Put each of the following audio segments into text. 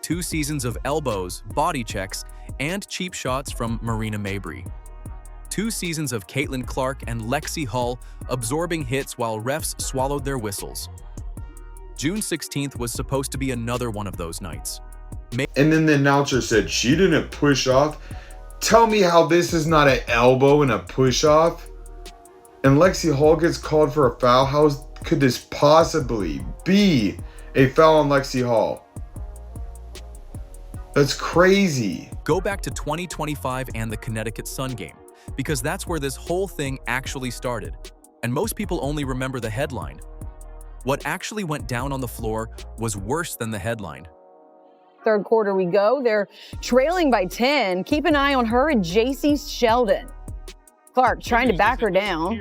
2 seasons of elbows, body checks, and cheap shots from Marina Mabrey. 2 seasons of Caitlin Clark and Lexie Hull absorbing hits while refs swallowed their whistles. June 16th was supposed to be another one of those nights. And then the announcer said she didn't push off. Tell me how this is not an elbow and a push off. And Lexie Hull gets called for a foul. How could this possibly be a foul on Lexie Hull? That's crazy. Go back to 2025 and the Connecticut Sun game, because that's where this whole thing actually started. And most people only remember the headline. What actually went down on the floor was worse than the headline. Third quarter we go. They're trailing by 10. Keep an eye on her and J.C. Sheldon. Clark trying to back her down.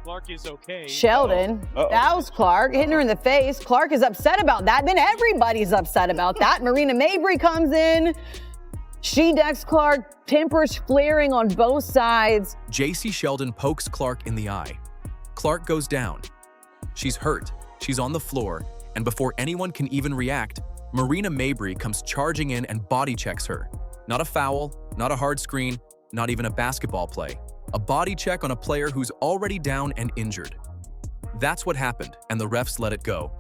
Clark is okay. Sheldon, that was Clark, hitting her in the face. Clark is upset about that. Then everybody's upset about that. Marina Mabrey comes in. She decks Clark, tempers flaring on both sides. J.C. Sheldon pokes Clark in the eye. Clark goes down. She's hurt. She's on the floor. And before anyone can even react, Marina Mabrey comes charging in and body checks her. Not a foul, not a hard screen, not even a basketball play. A body check on a player who's already down and injured. That's what happened, and the refs let it go.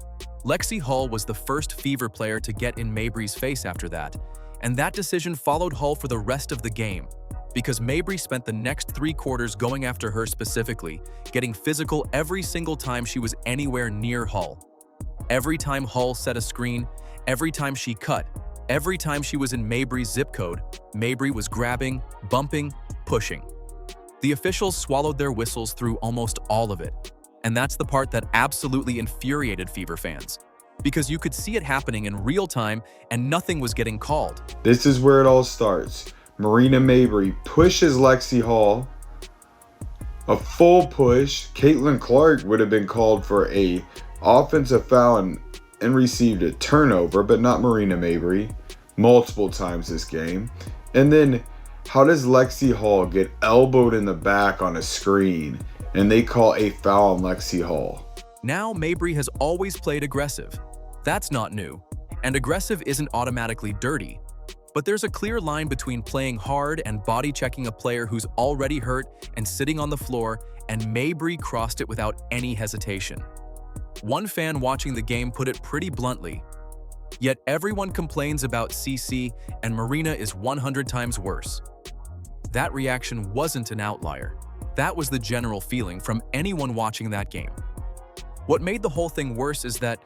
Lexie Hull was the first Fever player to get in Mabrey's face after that, and that decision followed Hull for the rest of the game, because Mabrey spent the next 3 quarters going after her specifically, getting physical every single time she was anywhere near Hull. Every time Hull set a screen, every time she cut, every time she was in Mabrey's zip code, Mabrey was grabbing, bumping, pushing. The officials swallowed their whistles through almost all of it. And that's the part that absolutely infuriated Fever fans, because you could see it happening in real time and nothing was getting called. This is where it all starts. Marina Mabrey pushes Lexie Hull. A full push. Caitlin Clark would have been called for a offensive foul and received a turnover, but not Marina Mabrey, multiple times this game. And then how does Lexie Hull get elbowed in the back on a screen and they call a foul on Lexie Hull? Now Mabrey has always played aggressive. That's not new. And aggressive isn't automatically dirty. But there's a clear line between playing hard and body checking a player who's already hurt and sitting on the floor, and Mabrey crossed it without any hesitation. One fan watching the game put it pretty bluntly. Yet everyone complains about CC, and Marina is 100 times worse. That reaction wasn't an outlier. That was the general feeling from anyone watching that game. What made the whole thing worse is that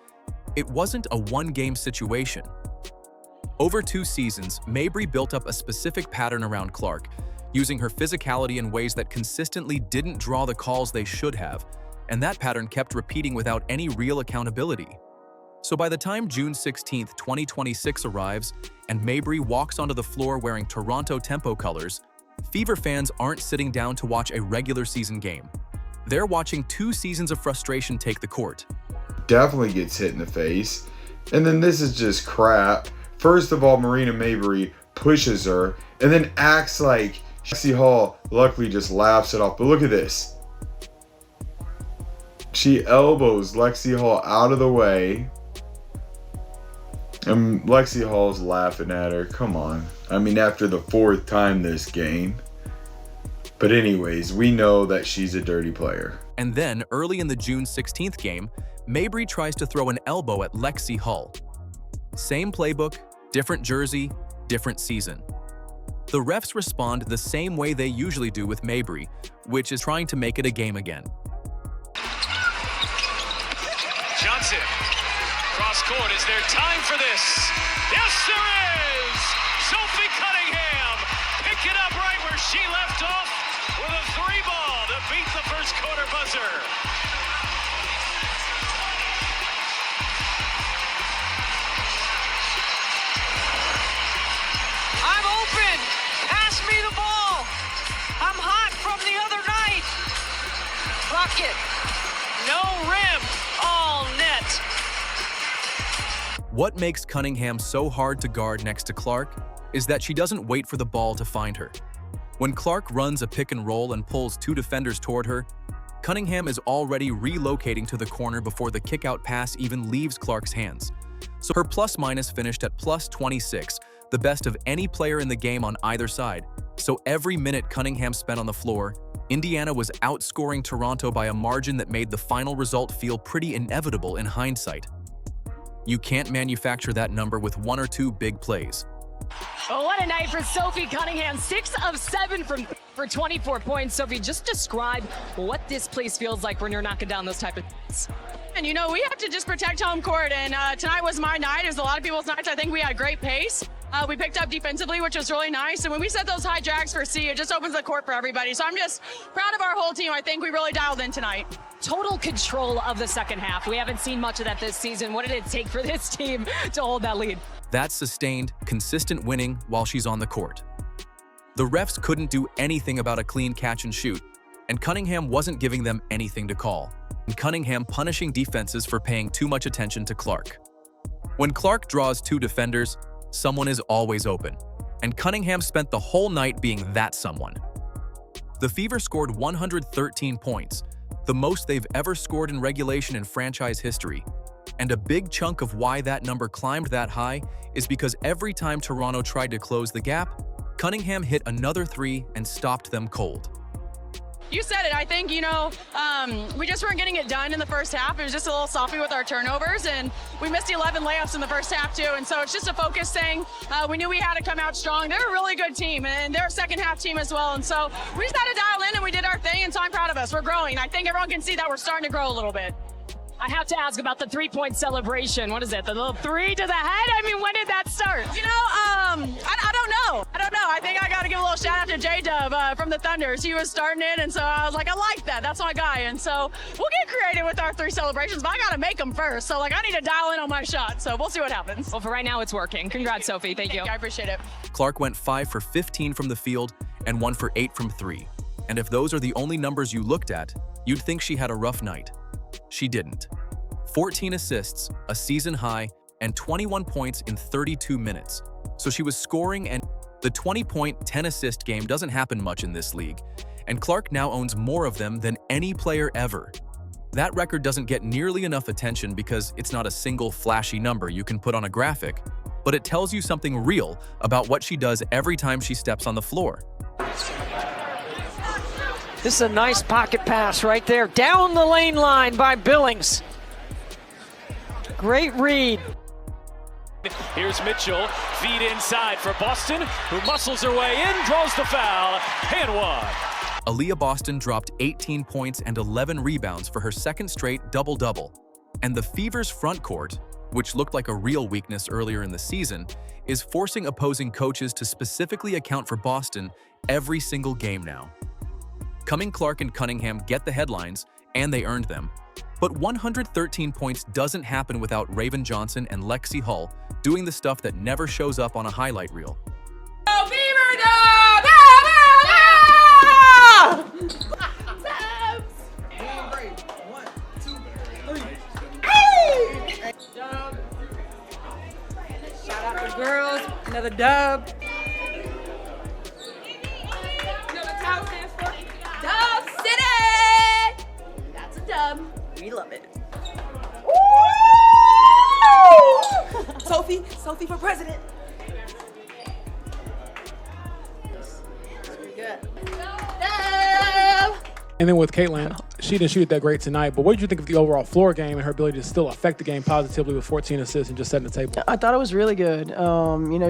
it wasn't a one-game situation. Over 2 seasons, Mabrey built up a specific pattern around Clark, using her physicality in ways that consistently didn't draw the calls they should have, and that pattern kept repeating without any real accountability. So by the time June 16, 2026 arrives, and Mabrey walks onto the floor wearing Toronto Tempo colors, Fever fans aren't sitting down to watch a regular season game. They're watching 2 seasons of frustration take the court. Definitely gets hit in the face. And then this is just crap. First of all, Marina Mabrey pushes her and then acts like Lexie Hull luckily just laughs it off. But look at this. She elbows Lexie Hull out of the way. And Lexie Hull's laughing at her. Come on. I mean, after the 4th time this game. But anyways, we know that she's a dirty player. And then, early in the June 16th game, Mabrey tries to throw an elbow at Lexie Hull. Same playbook, different jersey, different season. The refs respond the same way they usually do with Mabrey, which is trying to make it a game again. Johnson, cross court. Is there time for this? Yes, there is! Sophie Cunningham picked it up right where she left off with a 3-ball to beat the first quarter buzzer. I'm open! Pass me the ball! I'm hot from the other night! Bucket! No rim! All net! What makes Cunningham so hard to guard next to Clark is that she doesn't wait for the ball to find her. When Clark runs a pick and roll and pulls 2 defenders toward her, Cunningham is already relocating to the corner before the kick-out pass even leaves Clark's hands. So her plus-minus finished at plus 26, the best of any player in the game on either side. So every minute Cunningham spent on the floor, Indiana was outscoring Toronto by a margin that made the final result feel pretty inevitable in hindsight. You can't manufacture that number with one or two big plays. Oh, what a night for Sophie Cunningham. 6 of 7 for 24 points. Sophie, just describe what this place feels like when you're knocking down those type of things. And you know, we have to just protect home court, and tonight was my night. It was a lot of people's nights. I think we had great pace. We picked up defensively, which was really nice. And when we set those high drags for C, it just opens the court for everybody. So I'm just proud of our whole team. I think we really dialed in tonight. Total control of the second half. We haven't seen much of that this season. What did it take for this team to hold that lead? That's sustained, consistent winning while she's on the court. The refs couldn't do anything about a clean catch and shoot, and Cunningham wasn't giving them anything to call, and Cunningham punishing defenses for paying too much attention to Clark. When Clark draws two defenders, someone is always open, and Cunningham spent the whole night being that someone. The Fever scored 113 points, the most they've ever scored in regulation in franchise history, and a big chunk of why that number climbed that high is because every time Toronto tried to close the gap, Cunningham hit another three and stopped them cold. You said it. I think, you know, we just weren't getting it done in the first half. It was just a little sloppy with our turnovers, and we missed 11 layups in the first half, too. And so it's just a focus thing. We knew we had to come out strong. They're a really good team, and they're a second-half team as well. And so we just had to dial in, and we did our thing, and so I'm proud of us. We're growing. I think everyone can see that we're starting to grow a little bit. I have to ask about the three-point celebration. What is it, the little three to the head? I mean, when did that start? You know, I don't know. I think I got to give a little shout out to J-Dub from the Thunders. He was starting it, and so I was like, I like that. That's my guy. And so we'll get creative with our three celebrations, but I got to make them first. So, like, I need to dial in on my shot. So we'll see what happens. Well, for right now, it's working. Congrats, Sophie. Thank you. I appreciate it. Clark went 5 for 15 from the field and 1 for 8 from 3. And if those are the only numbers you looked at, you'd think she had a rough night. She didn't. 14 assists, a season high, and 21 points in 32 minutes. So she was scoring, and the 20-point, 10-assist game doesn't happen much in this league, and Clark now owns more of them than any player ever. That record doesn't get nearly enough attention because it's not a single flashy number you can put on a graphic, but it tells you something real about what she does every time she steps on the floor. This is a nice pocket pass right there, down the lane line by Billings. Great read. Here's Mitchell, feed inside for Boston, who muscles her way in, draws the foul, and one. Aaliyah Boston dropped 18 points and 11 rebounds for her second straight double-double. And the Fever's front court, which looked like a real weakness earlier in the season, is forcing opposing coaches to specifically account for Boston every single game now. Cumming, Clark, and Cunningham get the headlines, and they earned them. But 113 points doesn't happen without Raven Johnson and Lexie Hull doing the stuff that never shows up on a highlight reel. Oh, Fever dub! Shout out to girls, another dub. You know what TOW stands for? Dub City! That's a dub. We love it. Sophie for president. And then with Caitlin, she didn't shoot that great tonight, but what did you think of the overall floor game and her ability to still affect the game positively with 14 assists and just setting the table? I thought it was really good.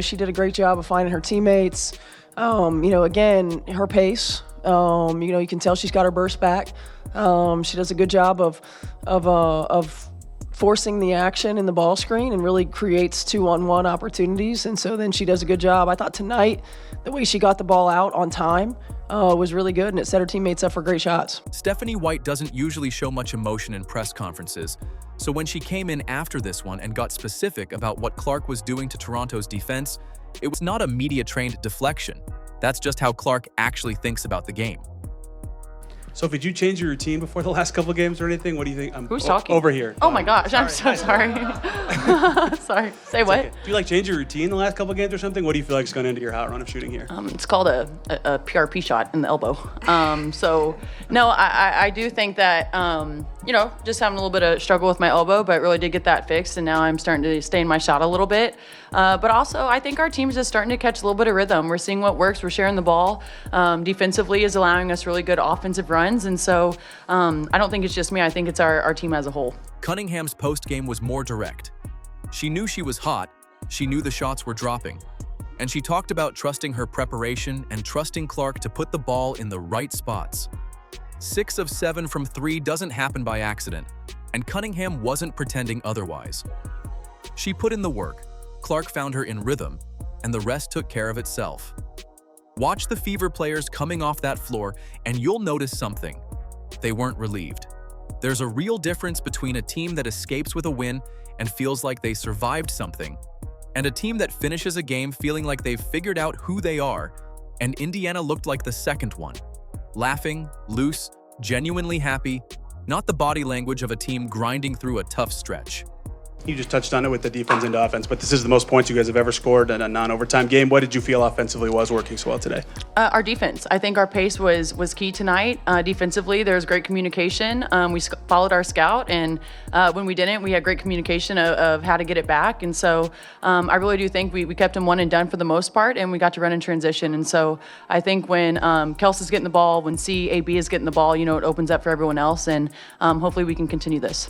She did a great job of finding her teammates. Again, her pace. You can tell she's got her burst back. She does a good job of forcing the action in the ball screen and really creates 2-on-1 opportunities. And so then she does a good job. I thought tonight, the way she got the ball out on time was really good, and it set her teammates up for great shots. Stephanie White doesn't usually show much emotion in press conferences, so when she came in after this one and got specific about what Clark was doing to Toronto's defense, it was not a media-trained deflection. That's just how Clark actually thinks about the game. Sophie, did you change your routine before the last couple of games or anything? What do you think? Who's talking? Over here. Oh my gosh, I'm so sorry. Sorry. Say what? Okay. Do you change your routine the last couple of games or something? What do you feel like is going into your hot run of shooting here? It's called a PRP shot in the elbow. No, I do think that just having a little bit of struggle with my elbow, but really did get that fixed, and now I'm starting to stay in my shot a little bit. But also, I think our team's just starting to catch a little bit of rhythm. We're seeing what works. We're sharing the ball. Defensively is allowing us really good offensive runs, and so I don't think it's just me. I think it's our team as a whole. Cunningham's postgame was more direct. She knew she was hot, she knew the shots were dropping, and she talked about trusting her preparation and trusting Clark to put the ball in the right spots. 6 of 7 from 3 doesn't happen by accident, and Cunningham wasn't pretending otherwise. She put in the work, Clark found her in rhythm, and the rest took care of itself. Watch the Fever players coming off that floor, and you'll notice something. They weren't relieved. There's a real difference between a team that escapes with a win and feels like they survived something, and a team that finishes a game feeling like they've figured out who they are, and Indiana looked like the second one. Laughing, loose, genuinely happy, not the body language of a team grinding through a tough stretch. You just touched on it with the defense into offense, but this is the most points you guys have ever scored in a non-overtime game. What did you feel offensively was working so well today? Our defense. I think our pace was key tonight. Defensively, there was great communication. We followed our scout, and when we didn't, we had great communication of how to get it back. And so I really do think we kept them one and done for the most part, and we got to run in transition. And so I think when Kelsey's getting the ball, when CAB is getting the ball, it opens up for everyone else, and hopefully we can continue this.